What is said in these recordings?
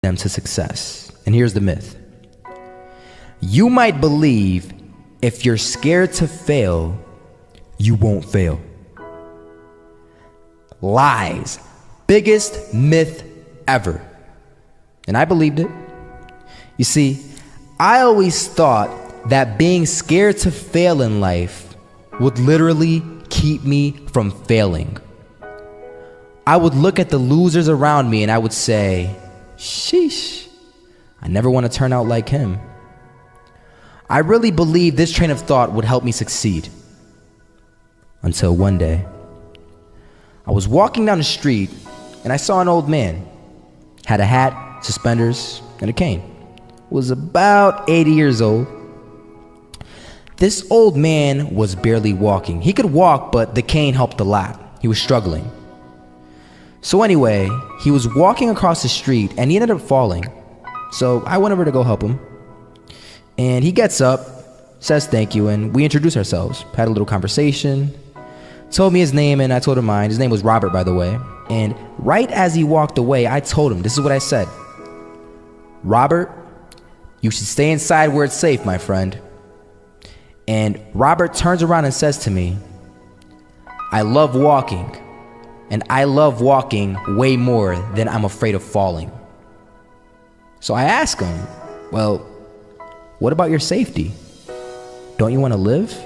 them to success. And here's the myth. You might believe if you're scared to fail, you won't fail. Lies. Biggest myth ever. And I believed it. You see, I always thought that being scared to fail in life would literally keep me from failing. I would look at the losers around me and I would say, sheesh, I never want to turn out like him. I really believed this train of thought would help me succeed. Until one day, I was walking down the street and I saw an old man. Had a hat, suspenders, and a cane. Was about 80 years old. This old man was barely walking. He could walk, but the cane helped a lot. He was struggling. So anyway, he was walking across the street and he ended up falling. So I went over to go help him. And he gets up, says thank you, and we introduced ourselves. Had a little conversation. Told me his name and I told him mine. His name was Robert, by the way. And right as he walked away, I told him, this is what I said. Robert, you should stay inside where it's safe, my friend. And Robert turns around and says to me, I love walking. And I love walking way more than I'm afraid of falling. So I ask him, well, what about your safety? Don't you want to live?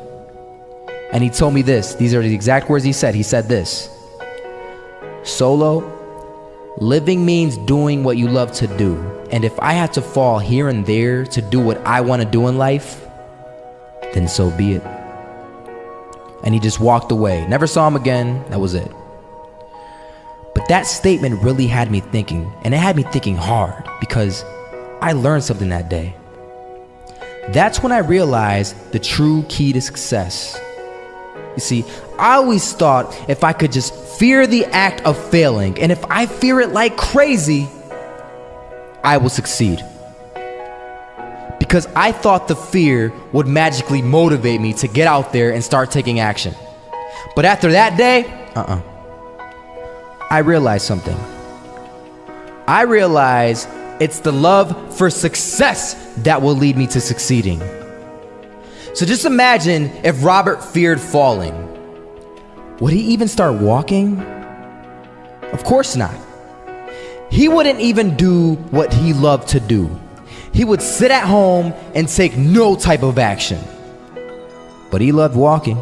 And he told me this. These are the exact words he said. He said this. Solo, living means doing what you love to do. And if I have to fall here and there to do what I want to do in life, then so be it. And he just walked away. Never saw him again. That was it. But that statement really had me thinking, and it had me thinking hard because I learned something that day. That's when I realized the true key to success. You see, I always thought if I could just fear the act of failing, and if I fear it like crazy, I will succeed. Because I thought the fear would magically motivate me to get out there and start taking action. But after that day, I realized something. I realized it's the love for success that will lead me to succeeding. So just imagine if Robert feared falling. Would he even start walking? Of course not. He wouldn't even do what he loved to do. He would sit at home and take no type of action. But he loved walking.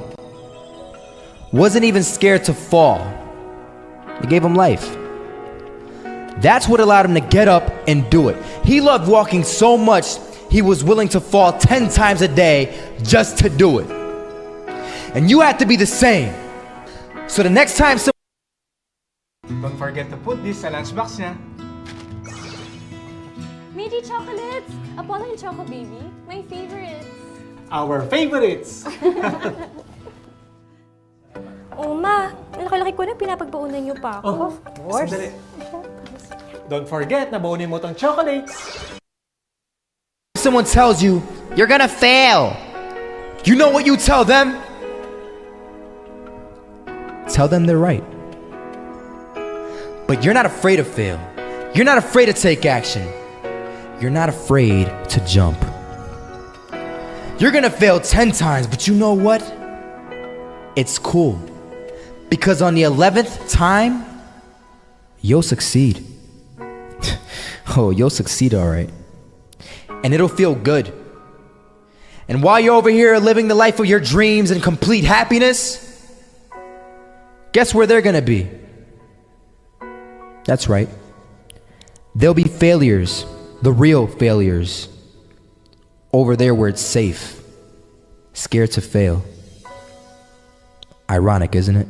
Wasn't even scared to fall. It gave him life. That's what allowed him to get up and do it. He loved walking so much, he was willing to fall 10 times a day just to do it. And you have to be the same. So the next time Don't forget to put this sa lunchbox niya. Midi chocolates! Apollo and Choco Baby, my favorites. Our favorites! Oh, ma, laki-laki ko na pinapagbaunan niyo pa ako. Of course. Sandali. Don't forget na baunin mo tong chocolates. someone tells you, you're gonna fail, you know what you tell them? Tell them they're right. But you're not afraid to fail. You're not afraid to take action. You're not afraid to jump. You're gonna fail 10 times, but you know what? It's cool. Because on the 11th time, you'll succeed. Oh, you'll succeed, all right. And it'll feel good. And while you're over here living the life of your dreams in complete happiness, guess where they're gonna be? That's right. They'll be failures, the real failures, over there where it's safe, scared to fail. Ironic, isn't it?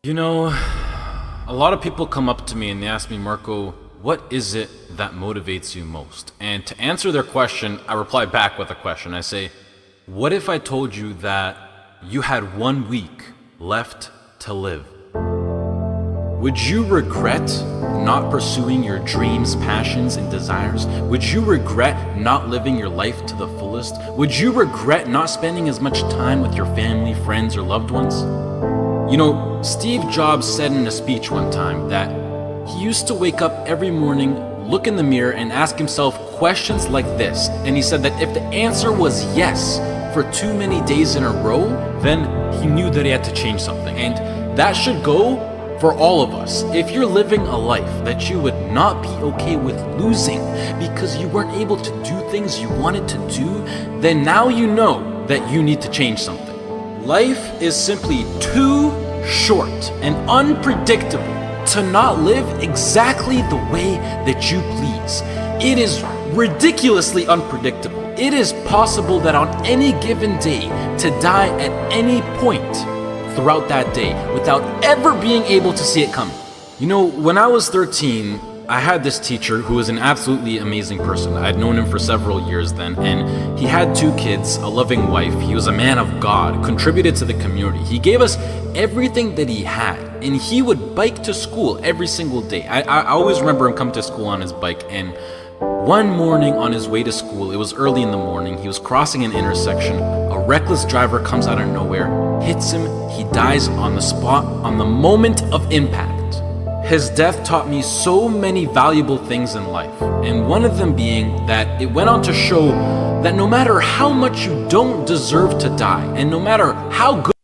You know, a lot of people come up to me and they ask me, Marco, what is it that motivates you most? And to answer their question, I reply back with a question. I say, what if I told you that you had 1 week left to live? Would you regret not pursuing your dreams, passions, and desires? Would you regret not living your life to the fullest? Would you regret not spending as much time with your family, friends, or loved ones? You know, Steve Jobs said in a speech one time that He used to wake up every morning, look in the mirror, and ask himself questions like this. And he said that if the answer was yes for too many days in a row, then he knew that he had to change something. And that should go for all of us. If you're living a life that you would not be okay with losing because you weren't able to do things you wanted to do, then now you know that you need to change something. Life is simply too short and unpredictable to not live exactly the way that you please. It is ridiculously unpredictable. It is possible that on any given day to die at any point throughout that day without ever being able to see it coming. You know, when I was 13, I had this teacher who was an absolutely amazing person. I'd known him for several years then, and he had 2 kids, a loving wife. He was a man of God, contributed to the community. He gave us everything that he had, and he would bike to school every single day. I always remember him coming to school on his bike, and one morning on his way to school, it was early in the morning, he was crossing an intersection. A reckless driver comes out of nowhere, hits him, he dies on the spot, on the moment of impact. His death taught me so many valuable things in life, and one of them being that it went on to show that no matter how much you don't deserve to die, and no matter how good